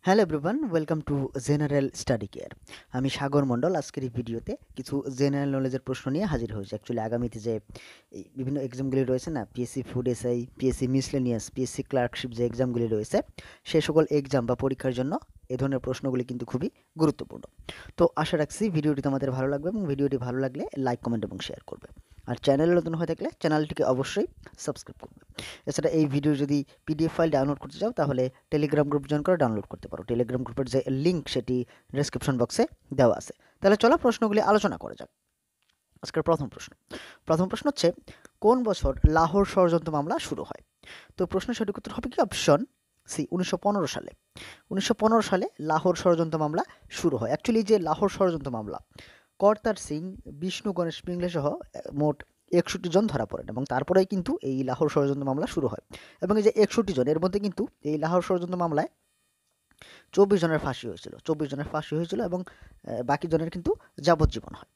Hello everyone, welcome to general study care. আমি সাগর মণ্ডল। আজকের এই ভিডিওতে কিছু জেনারেল নলেজের প্রশ্ন নিয়ে হাজির হয়েছি। অ্যাকচুয়ালি আগামীতে যে এই বিভিন্ন এক্সামগুলি রয়েছে না, PSC food SI, PSC miscellaneous, PSC clerkship যে এক্সামগুলি রয়েছে, সে সকল এক্সাম বা পরীক্ষার জন্য এ ধরনের প্রশ্নগুলি কিন্তু খুবই গুরুত্বপূর্ণ। তো আশা রাখছি ভিডিওটি তোমাদের ভালো লাগবে এবং ভিডিওটি ভালো লাগলে লাইক, কমেন্ট এবং শেয়ার করবে। আর চ্যানেলে নতুন হয়ে থাকলে চ্যানেলটিকে অবশ্যই সাবস্ক্রাইব করবে। এছাড়া এই ভিডিও যদি পিডিএফ ফাইল ডাউনলোড করতে চাও তাহলে টেলিগ্রাম গ্রুপ জয়েন করে ডাউনলোড করতে পারো। টেলিগ্রাম গ্রুপের যে লিঙ্ক সেটি ডেসক্রিপশন বক্সে দেওয়া আছে। তাহলে চলো প্রশ্নগুলি আলোচনা করা যাক। আজকের প্রথম প্রশ্ন হচ্ছে, কোন বছর লাহোর ষড়যন্ত্র মামলা শুরু হয়? তো প্রশ্নের সঠিক উত্তর হবে কি? অপশন সি, ১৯১৫ সালে। ১৯১৫ সালে লাহোর ষড়যন্ত্র মামলা শুরু হয়। অ্যাকচুয়ালি যে লাহোর ষড়যন্ত্র মামলা, কর্তার সিং, বিষ্ণু গণেশ পিংলে সহ মোট ৬১ জন ধরা পড়েন এবং তারপরেই কিন্তু এই লাহোর ষড়যন্ত্র মামলা শুরু হয়। এবং এই যে ৬১ জন, এর মধ্যে কিন্তু এই লাহোর ষড়যন্ত্র মামলায় ২৪ জনের ফাঁসি হয়েছিল। ২৪ জনের ফাঁসি হয়েছিল এবং বাকি জনের কিন্তু যাবজ্জীবন হয়।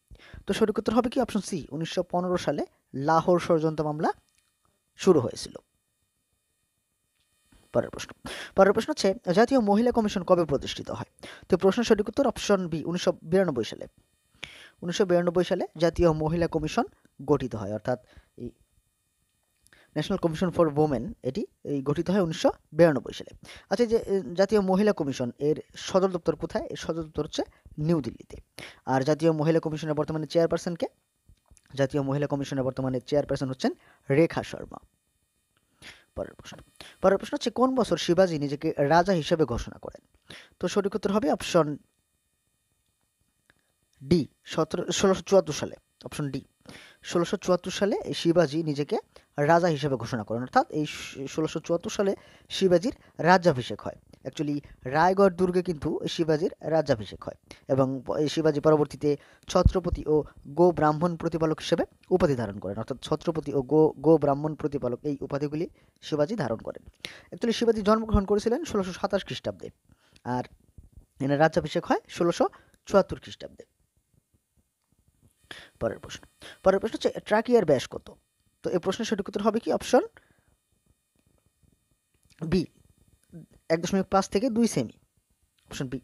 তো সঠিক উত্তর হবে কি? অপশন সি, ১৯১৫ সালে লাহোর ষড়যন্ত্র মামলা শুরু হয়েছিল। পরের প্রশ্ন পরের প্রশ্ন হচ্ছে, জাতীয় মহিলা কমিশন কবে প্রতিষ্ঠিত হয়? তো প্রশ্নের সঠিক উত্তর অপশন বি, ১৯৯২ সালে। ১৯৯২ সালে জাতীয় মহিলা কমিশন গঠিত হয়, অর্থাৎ এই ন্যাশনাল কমিশন ফর ওমেন এটি গঠিত হয় ১৯৯২ সালে। আচ্ছা, এই যে জাতীয় মহিলা কমিশন এর সদর দপ্তর কোথায়? এর সদর দপ্তর হচ্ছে নিউ দিল্লিতে। আর জাতীয় মহিলা কমিশনের বর্তমানে চেয়ারপারসন কে? জাতীয় মহিলা কমিশনের বর্তমানে চেয়ারপারসন হচ্ছেন রেখা শর্মা। পরের প্রশ্ন পরের প্রশ্ন হচ্ছে, কোন বছর শিবাজী নিজেকে রাজা হিসেবে ঘোষণা করেন? তো সঠিক উত্তর হবে অপশন ডি, ১৬৭৪ সালে। অপশন ডি, ১৬৭৪ সালে শিবাজী নিজেকে রাজা হিসেবে ঘোষণা করেন, অর্থাৎ এই ১৬৭৪ সালে শিবাজীর রাজ্যাভিষেক হয়। অ্যাকচুয়ালি রায়গড় দুর্গে কিন্তু শিবাজীর রাজ্যাভিষেক হয় এবং এই শিবাজী পরবর্তীতে ছত্রপতি ও গো ব্রাহ্মণ প্রতিপালক হিসেবে উপাধি ধারণ করেন, অর্থাৎ ছত্রপতি ও গো ব্রাহ্মণ প্রতিপালক এই উপাধিগুলি শিবাজী ধারণ করেন। অ্যাকচুয়ালি শিবাজী জন্মগ্রহণ করেছিলেন ১৬২৭ খ্রিস্টাব্দে আর এনার রাজ্যাভিষেক হয় ১৬৭৪ খ্রিস্টাব্দে। পরের প্রশ্ন পরের প্রশ্ন হচ্ছে, ট্রাকিয়ার ব্যাস কত? তো এই প্রশ্নের সঠিক উত্তর হবে কি? অপশন বি, ১.৫ থেকে ২ সেমি। অপশন বি,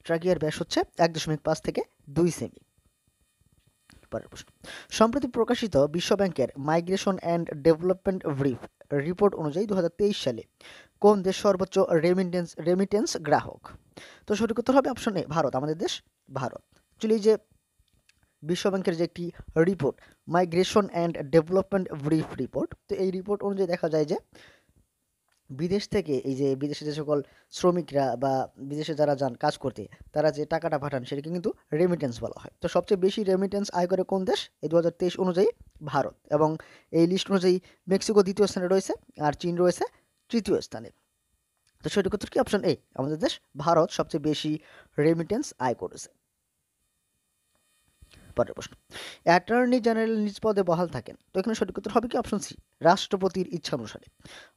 ট্রাকিয়ার ব্যাস হচ্ছে ১.৫ থেকে ২ সেমি। পরের প্রশ্ন, সম্প্রতি প্রকাশিত বিশ্ব ব্যাংকের মাইগ্রেশন অ্যান্ড ডেভেলপমেন্ট রিপোর্ট অনুযায়ী ২০২৩ সালে কোন দেশ সর্বোচ্চ রেমিটেন্স গ্রাহক? তো সঠিক উত্তর হবে অপশন এ, ভারত। আমাদের দেশ ভারত। অ্যাকচুয়ালি যে বিশ্ব ব্যাংকের যে একটি report, migration and development report, তো এই রিপোর্ট অনুযায়ী দেখা যায় যে বিদেশ থেকে এই যে বিদেশে যে সকল শ্রমিকরা বা বিদেশে যারা যান কাজ করতে, তারা যে টাকাটা পাঠান সেটাকে কিন্তু রেমিটেন্স বলা হয়। তো সবচেয়ে বেশি রেমিটেন্স আয় করে কোন দেশ? এই ২০২৩ অনুযায়ী ভারত। এবং এই লিস্ট অনুযায়ী মেক্সিকো দ্বিতীয় স্থানে রয়েছে আর চীন রয়েছে তৃতীয় স্থানে। তো সঠিক উত্তর কি? অপশন এ, আমাদের দেশ ভারত সবচেয়ে বেশি রেমিটেন্স আয় করেছে। পরের প্রশ্ন, অ্যাটর্নি জেনারেল নিজ পদে বহাল থাকেন। তো এখানে সঠিক উত্তর হবে কি? অপশন সি, রাষ্ট্রপতির ইচ্ছা অনুসারে।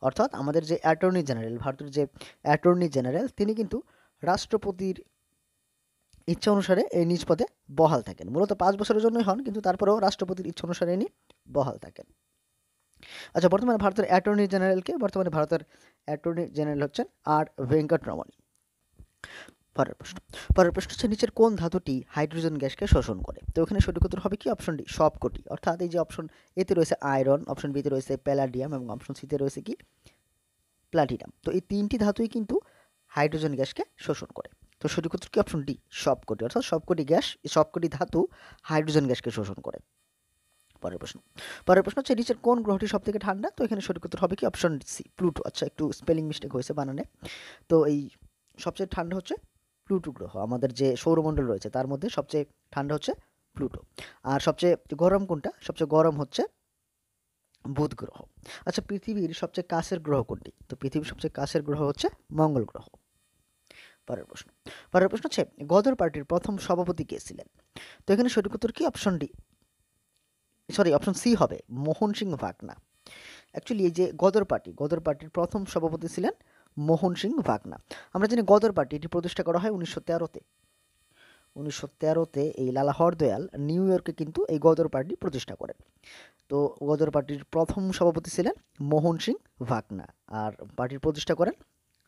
অর্থাৎ আমাদের যে অ্যাটর্নি জেনারেল, ভারতের যে অ্যাটর্নি জেনারেল, তিনি কিন্তু রাষ্ট্রপতির ইচ্ছা অনুসারে এই নিজ পদে বহাল থাকেন। মূলত ৫ বছরের জন্যই হন, কিন্তু তারপরেও রাষ্ট্রপতির ইচ্ছা অনুসারে ইনি বহাল থাকেন। আচ্ছা, বর্তমানে ভারতের অ্যাটর্নি জেনারেলকে? বর্তমানে ভারতের অ্যাটর্নি জেনারেল হচ্ছেন আর ভেঙ্কটরমন। পরের প্রশ্ন পরের প্রশ্ন হচ্ছে, নিচের কোন ধাতুটি হাইড্রোজেন গ্যাসকে শোষণ করে? তো এখানে সঠিক উত্তর হবে কি? অপশন ডি, সবকটি। অর্থাৎ এই যে অপশন এতে রয়েছে আয়রন, অপশন বিতে রয়েছে প্যালাডিয়াম এবং অপশন সিতে রয়েছে কি? প্লাটিনাম। তো এই তিনটি ধাতুই কিন্তু হাইড্রোজেন গ্যাসকে শোষণ করে। তো সঠিক উত্তর কি? অপশন ডি, সবকটি। অর্থাৎ সবকটি ধাতু হাইড্রোজেন গ্যাসকে শোষণ করে। পরের প্রশ্ন হচ্ছে, নিচের কোন গ্রহটি সব থেকে ঠান্ডা? তো এখানে সঠিক উত্তর হবে কি? Option C, Pluto. আচ্ছা, একটু স্পেলিং মিস্টেক হয়েছে বানানে। তো এই সবচেয়ে ঠান্ডা হচ্ছে প্লুটো গ্রহ। আমাদের যে সৌরমণ্ডল রয়েছে তার মধ্যে সবচেয়ে ঠান্ডা হচ্ছে প্লুটো। আর সবচেয়ে গরম কোনটা? সবচেয়ে গরম হচ্ছে বুধ গ্রহ। আচ্ছা, পৃথিবীর সবচেয়ে কাছের গ্রহ কোনটি? তো পৃথিবীর সবচেয়ে কাছের গ্রহ হচ্ছে মঙ্গল গ্রহ। পরের প্রশ্ন পরের প্রশ্ন হচ্ছে, গদর পার্টির প্রথম সভাপতি কে ছিলেন? তো এখানে সঠিক উত্তর কি? Option D, sorry, option C হবে মোহন সিং ভাগনা। অ্যাকচুয়ালি এই যে গদর পার্টির প্রথম সভাপতি ছিলেন মোহন সিং ভাগনা। আমরা জানি গদর পার্টি এটি প্রতিষ্ঠা করা হয় ১৯১৩-তে। ১৯১৩-তে এই লালা হরদয়াল নিউ ইয়র্কে কিন্তু এই গদর পার্টি প্রতিষ্ঠা করেন। তো গদর পার্টির প্রথম সভাপতি ছিলেন মোহন সিং ভাগনা আর পার্টির প্রতিষ্ঠা করেন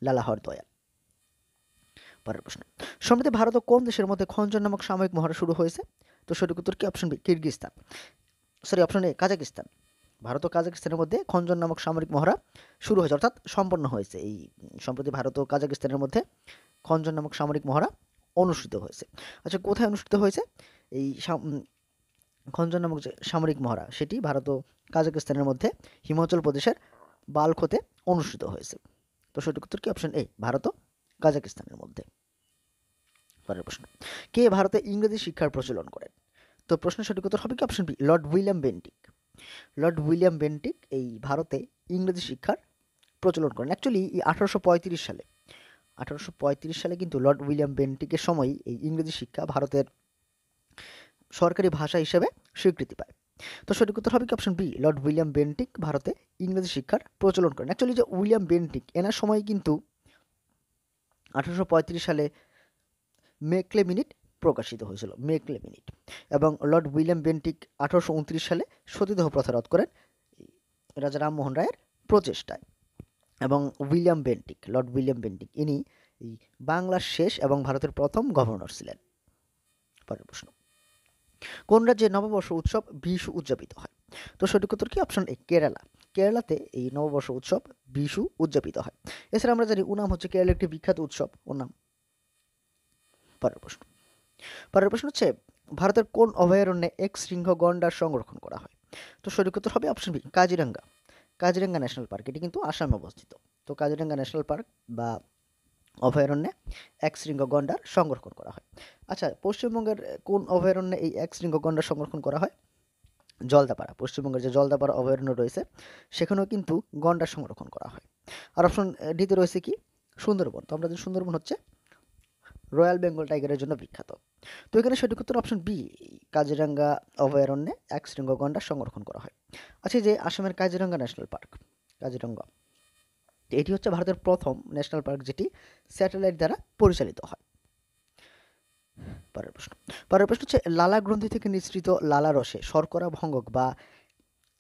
লালা হরদয়াল। পরের প্রশ্ন, সম্প্রতি ভারত ও কোন দেশের মধ্যে খঞ্জন নামক সামরিক মহড়া শুরু হয়েছে? তো সঠিক উত্তর কি? Option B Kyrgyzstan, sorry option A Kazakhstan. Bharat ও কাজাকিস্তানের মধ্যে খঞ্জন নামক সামরিক মহড়া শুরু হয়েছে, অর্থাৎ সম্পন্ন হয়েছে। এই সম্প্রতি ভারত ও কাজাকিস্তানের মধ্যে খঞ্জন নামক সামরিক মহড়া অনুষ্ঠিত হয়েছে। আচ্ছা, কোথায় অনুষ্ঠিত হয়েছে এই খঞ্জন নামক যে সামরিক মহড়া, সেটি ভারত ও কাজাকিস্তানের মধ্যে হিমাচল প্রদেশের বালখোতে অনুষ্ঠিত হয়েছে। তো সঠিক উত্তর কি? অপশন এ ভারত ও কাজাকিস্তানের মধ্যে। পরের প্রশ্ন, কে ভারতে ইংরেজি শিক্ষার প্রচলন করেন? তো প্রশ্নের সঠিক উত্তর হবে কি? Option B Lord William Bentinck. Lord William Bentinck এই ভারতে ইংরেজি শিক্ষার প্রচলন করেন। অ্যাকচুয়ালি 1835 সালে কিন্তু লর্ড উইলিয়াম বেন্টিকের সময় এই ইংরেজি শিক্ষা ভারতের সরকারি ভাষা হিসেবে স্বীকৃতি পায়। তো সঠিক উত্তর হবে কি? Option B Lord William Bentinck ভারতে ইংরেজি শিক্ষার প্রচলন করেন। অ্যাকচুয়ালি যে উইলিয়াম বেন্টিক, এনার সময় কিন্তু 1835 সালে মেকলে মিনিট প্রকাশিত হয়েছিল, মেকলে মিনিট। এবং লর্ড উইলিয়াম বেন্টিক 1829 সালে সতীদাহ প্রথা রদ করেন রাজা রামমোহন রায়ের প্রচেষ্টায়। এবং লর্ড উইলিয়াম বেন্টিক ইনি এই বাংলার শেষ এবং ভারতের প্রথম গভর্নর ছিলেন। পরের প্রশ্ন, কোন রাজ্যে নববর্ষ উৎসব বিশু উদযাপিত হয়? তো সঠিক উত্তর কি? Option A Kerala. কেরালাতে এই নববর্ষ উৎসব বিশু উদযাপিত হয়। এছাড়া আমরা জানি ওনাম হচ্ছে কেরালার একটি বিখ্যাত উৎসব, ওনাম। পরের প্রশ্ন হচ্ছে, ভারতের কোন অভয়ারণ্যে এক শৃঙ্গ গন্ডার সংরক্ষণ করা হয়? তো সঠিক উত্তর হবে option B Kaziranga. Kaziranga national park, এটি কিন্তু আসামে অবস্থিত। তো কাজিরাঙ্গা ন্যাশনাল পার্ক বা অভয়ারণ্যে এক শৃঙ্গ গন্ডার সংরক্ষণ করা হয়। আচ্ছা, পশ্চিমবঙ্গের কোন অভয়ারণ্যে এই এক শৃঙ্গ গন্ডার সংরক্ষণ করা হয়? জলদাপাড়া। পশ্চিমবঙ্গের যে জলদাপাড়া অভয়ারণ্য রয়েছে, সেখানেও কিন্তু গন্ডার সংরক্ষণ করা হয়। আর অপশন ডিতে রয়েছে কি? সুন্দরবন। তো আমরা জানি সুন্দরবন হচ্ছে রয়্যাল বেঙ্গল টাইগারের জন্য বিখ্যাত। তো এখানে সঠিক উত্তর অপশন বি কাজিরাঙ্গা অভয়ারণ্যে এক শৃঙ্গ গন্ডার সংরক্ষণ করা হয়। আচ্ছা, যে আসামের কাজিরাঙ্গা ন্যাশনাল পার্ক, কাজিরাঙ্গা, এটি হচ্ছে ভারতের প্রথম ন্যাশনাল পার্ক যেটি স্যাটেলাইট দ্বারা পরিচালিত হয়। পরের প্রশ্ন হচ্ছে, লালা গ্রন্থি থেকে নিঃসৃত লালা রসে শর্করা ভঙ্গক বা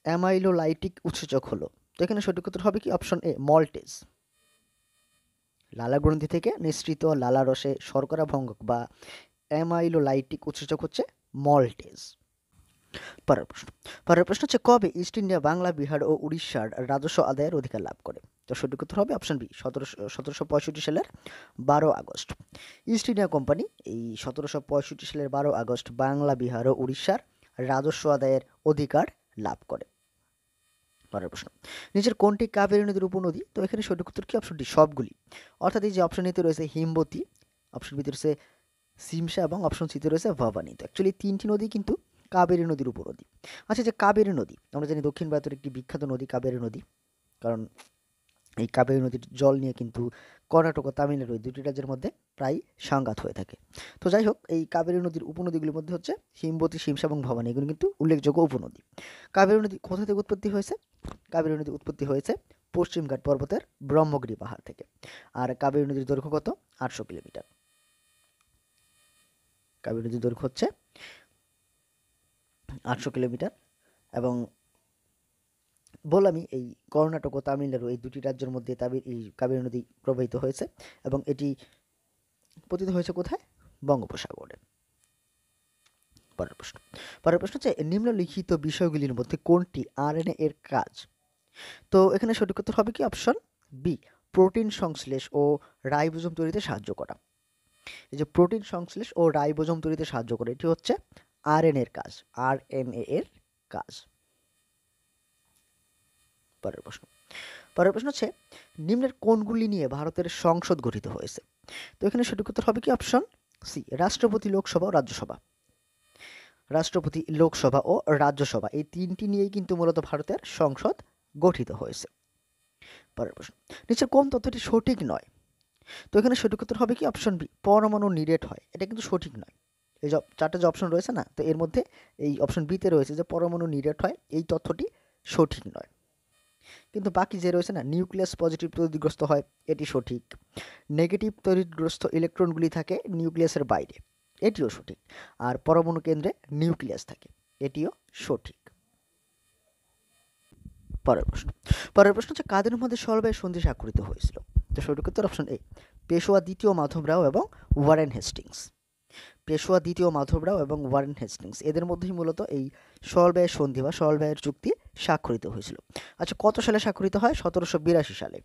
অ্যামাইলোলাইটিক উৎসেচক হলো? তো এখানে সঠিক উত্তর হবে কি? Option A maltase. লালা গ্রন্থি থেকে নিঃসৃত লালা রসে শর্করা ভঙ্গক বা অ্যামাইলোলাইটিক উৎসেচক হচ্ছে মল্টেজ। পরের প্রশ্ন হচ্ছে, কবে ইস্ট ইন্ডিয়া বাংলা, বিহার ও উড়িষ্যার রাজস্ব আদায়ের অধিকার লাভ করে? তো সঠিক উত্তর হবে অপশন বি 1765 সালের 12 আগস্ট। ইস্ট ইন্ডিয়া কোম্পানি এই 1765 সালের 12 আগস্ট বাংলা, বিহার ও উড়িষ্যার রাজস্ব আদায়ের অধিকার লাভ করে। পরের প্রশ্ন, নিচের কোনটি কাবেরী নদীর উপনদী? তো এখানে সঠিক উত্তর কি? অপশন ডি সবগুলি। অর্থাৎ এই যে অপশন এতে রয়েছে হিমবতী, অপশন বিতে রয়েছে সিমসা এবং অপশন সিতে রয়েছে ভবানী। তো অ্যাকচুয়ালি তিনটি নদী কিন্তু কাবেরী নদীর উপনদী। আচ্ছা, যে কাবেরী নদী, আমরা জানি দক্ষিণ ভারতের একটি বিখ্যাত নদী কাবেরী নদী, কারণ এই কাবেরী নদীর জল নিয়ে কিন্তু কর্ণাটক ও তামিলনাড়ু এই দুটি রাজ্যের মধ্যে প্রায় সংঘাত হয়ে থাকে। তো যাই হোক, এই কাবেরী নদীর উপনদীগুলির মধ্যে হচ্ছে হিমবতী, সিমসা এবং ভবানী, এগুলো কিন্তু উল্লেখযোগ্য উপনদী। কাবেরী নদী কোথা থেকে উৎপত্তি হয়েছে? কাবেরী নদী উৎপত্তি হয়েছে পশ্চিমঘাট পর্বতের ব্রহ্মগিরি পাহাড় থেকে। আর কাবেরী নদীর দৈর্ঘ্য কত? 800 কিলোমিটার। কাবেরী নদীর দৈর্ঘ্য হচ্ছে 800 কিলোমিটার। এবং বললামই এই কর্ণাটক ও তামিলনাড়ু এই দুটি রাজ্যের মধ্যে এই কাবেরী নদী প্রবাহিত হয়েছে এবং এটি পতিত হয়েছে কোথায়? বঙ্গোপসাগরে। পরের প্রশ্ন হচ্ছে, নিম্নলিখিত বিষয়গুলির মধ্যে কোনটি আরএনএ এর কাজ? তো এখানে সঠিক উত্তর হবে কি? অপশন বি প্রোটিন সংশ্লেষ ও রাইবোজোম তৈরিতে সাহায্য করা। এই যে প্রোটিন সংশ্লেষ ও রাইবোজোম তৈরিতে সাহায্য করে, এটি হচ্ছে আরএনএ এর কাজ, আরএনএ এর কাজ। পরের প্রশ্ন হচ্ছে, নিম্নের কোনগুলি নিয়ে ভারতের সংসদ গঠিত হয়েছে? তো এখানে সঠিক উত্তর হবে কি? অপশন সি রাষ্ট্রপতি, লোকসভা ও রাজ্যসভা। রাষ্ট্রপতি, লোকসভা ও রাজ্যসভা এই তিনটি নিয়েই কিন্তু মূলত ভারতের সংসদ গঠিত হয়েছে। পরের প্রশ্ন, নিচের কোন তথ্যটি সঠিক নয়? তো এখানে সঠিক উত্তর হবে কি? অপশন বি পরমাণু নিরেট হয়, এটা কিন্তু সঠিক নয়। এই যে চারটে যে অপশন রয়েছে না, তো এর মধ্যে এই অপশন বিতে রয়েছে যে পরমাণু নিরেট হয়, এই তথ্যটি সঠিক নয়। কিন্তু বাকি যে রয়েছে না, নিউক্লিয়াস পজিটিভ তড়িৎগ্রস্ত হয়, এটি সঠিক। নেগেটিভ তড়িৎগ্রস্ত ইলেকট্রনগুলি থাকে নিউক্লিয়াসের বাইরে, এটিও সঠিক। আর পরমাণু কেন্দ্রে নিউক্লিয়াস থাকে, এটিও সঠিক। পরের প্রশ্ন হচ্ছে, কাদের মধ্যে সমবায় সন্ধি স্বাক্ষরিত হয়েছিল? তো সঠিক উত্তর অপশন এ পেশোয়া দ্বিতীয় মাধবরাও এবং ওয়ারেন হেস্টিংস। পেশোয়া দ্বিতীয় মাধবরাও এবং ওয়ারেন হেস্টিংস এদের মধ্যেই মূলত এই সরল সন্ধি বা সরল চুক্তি স্বাক্ষরিত হয়েছিল। আচ্ছা, কত সালে স্বাক্ষরিত হয়? 1782 সালে।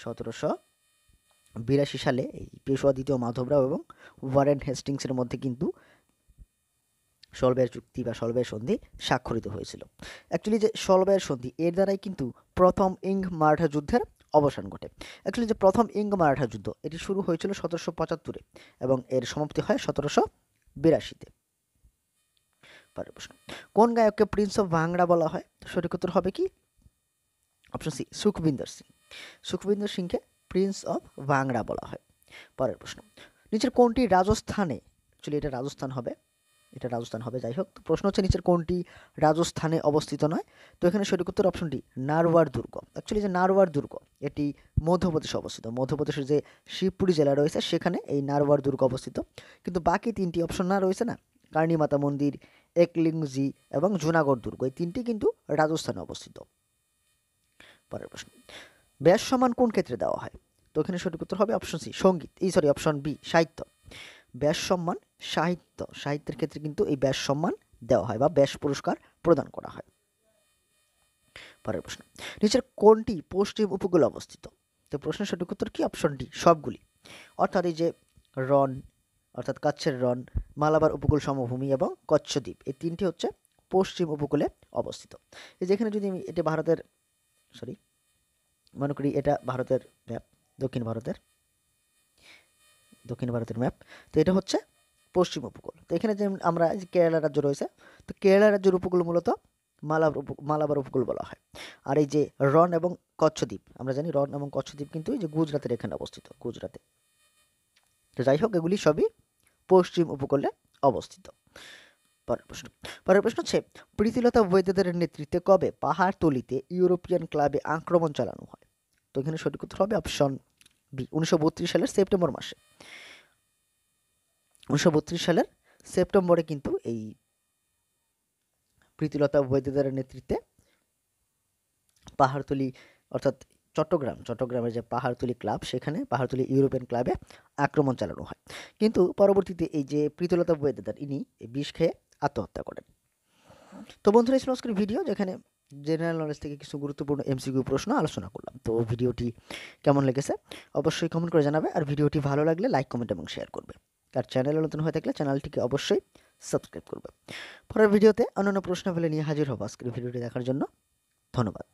1782 সালে এই পেশোয়া দ্বিতীয় মাধবরাও এবং ওয়ারেন হেস্টিংসের মধ্যে কিন্তু সলবের চুক্তি বা সলবের সন্ধি স্বাক্ষরিত হয়েছিল। অ্যাকচুয়ালি যে সলবের সন্ধি এর দ্বারাই কিন্তু প্রথম ইঙ্গ মারাঠা যুদ্ধের অবসান ঘটে। অ্যাকচুয়ালি যে প্রথম ইঙ্গ মারাঠা যুদ্ধ এটি শুরু হয়েছিল 1775-এ এবং এর সমাপ্তি হয় 1782-তে। পরের প্রশ্ন, কোন গায়ককে প্রিন্স অফ ভাংড়া বলা হয়? তো সঠিক উত্তর হবে কি? Option C, Sukhwinder Singh. সুখবিন্দর সিংকে প্রিন্স অফ ভাংড়া বলা হয়। পরের প্রশ্ন, নিচের কোনটি রাজস্থানে, অ্যাকচুয়ালি এটা রাজস্থান হবে, যাই হোক। তো প্রশ্ন হচ্ছে নিচের কোনটি রাজস্থানে অবস্থিত নয়? তো এখানে সঠিক উত্তর অপশনটি নারওয়ার দুর্গ। অ্যাকচুয়ালি যে নারওয়ার দুর্গ এটি মধ্যপ্রদেশে অবস্থিত। মধ্যপ্রদেশের যে শিবপুরি জেলা রয়েছে সেখানে এই নারওয়ার দুর্গ অবস্থিত। কিন্তু বাকি তিনটি অপশন না রয়েছে না, কার্নি মাতা মন্দির, একলিংজি এবং জুনাগড় দুর্গ, এই তিনটি কিন্তু রাজস্থানে অবস্থিত। পরের প্রশ্ন, ব্যাস সম্মান কোন ক্ষেত্রে দেওয়া হয়? তো এখানে সঠিক উত্তর হবে অপশন সি, সঙ্গীত, অপশন বি, সাহিত্য। ব্যাস সম্মান সাহিত্যের ক্ষেত্রে কিন্তু এই ব্যাস সম্মান দেওয়া হয় বা ব্যাস পুরস্কার প্রদান করা হয়। পরের প্রশ্ন, নিচের কোনটি পশ্চিম উপকূলে অবস্থিত? তো প্রশ্নের সঠিক উত্তর কি? অপশন ডি, সবগুলি। অর্থাৎ এই যে রন, অর্থাৎ কচ্ছের রন, মালাবার উপকূল সমভূমি এবং কচ্ছ দ্বীপ, এই তিনটি হচ্ছে পশ্চিম উপকূলে অবস্থিত। এই যেখানে যদি আমি এটা ভারতের, মনে করি এটা ভারতের ম্যাপ, দক্ষিণ ভারতের ম্যাপ। তো এটা হচ্ছে পশ্চিম উপকূল। তো এখানে যে আমরা যে কেরালা রাজ্য রয়েছে, তো কেরালা রাজ্যের উপকূল মূলত মালাবার উপকূল বলা হয়। আর এই যে রন এবং কচ্ছ দ্বীপ, আমরা জানি রন এবং কচ্ছ দ্বীপ কিন্তু এই যে গুজরাতের এখানে অবস্থিত, গুজরাতে। তো যাই হোক, এগুলি সবই পশ্চিম উপকূলে অবস্থিত। পরের প্রশ্ন হচ্ছে, প্রীতিলতা বৈদ্যদের নেতৃত্বে কবে পাহাড়তলিতে ইউরোপিয়ান ক্লাবে আক্রমণ চালানো হয়? তো এখানে সঠিক উত্তর হবে অপশন বি, 1932 সালের সেপ্টেম্বর মাসে। 1932 সালের সেপ্টেম্বরে কিন্তু এই প্রীতিলতা বৈদ্যদের নেতৃত্বে পাহাড়তলি, অর্থাৎ চট্টগ্রামের যে পাহাড়তলি ক্লাব, সেখানে পাহাড়তলি ইউরোপিয়ান ক্লাবে আক্রমণ চালানো হয়। কিন্তু পরবর্তীতে এই যে প্রীতিলতা বৈদ্যদার ইনি বিষ খেয়ে আত্মহত্যা করেন। তো বন্ধুরা, এই ছিল আজকের ভিডিও, যেখানে জেনারেল নলেজ থেকে কিছু গুরুত্বপূর্ণ এমসিকিউ প্রশ্ন আলোচনা করলাম। তো ভিডিওটি কেমন লেগেছে অবশ্যই কমেন্ট করে জানাবে, আর ভিডিওটি ভালো লাগলে লাইক, কমেন্ট এবং শেয়ার করবে। আর চ্যানেলে নতুন হয়ে থাকলে চ্যানেলটিকে অবশ্যই সাবস্ক্রাইব করবে। পরের ভিডিওতে অন্যান্য প্রশ্নাবলী নিয়ে হাজির হব। আজকের ভিডিওটি দেখার জন্য ধন্যবাদ।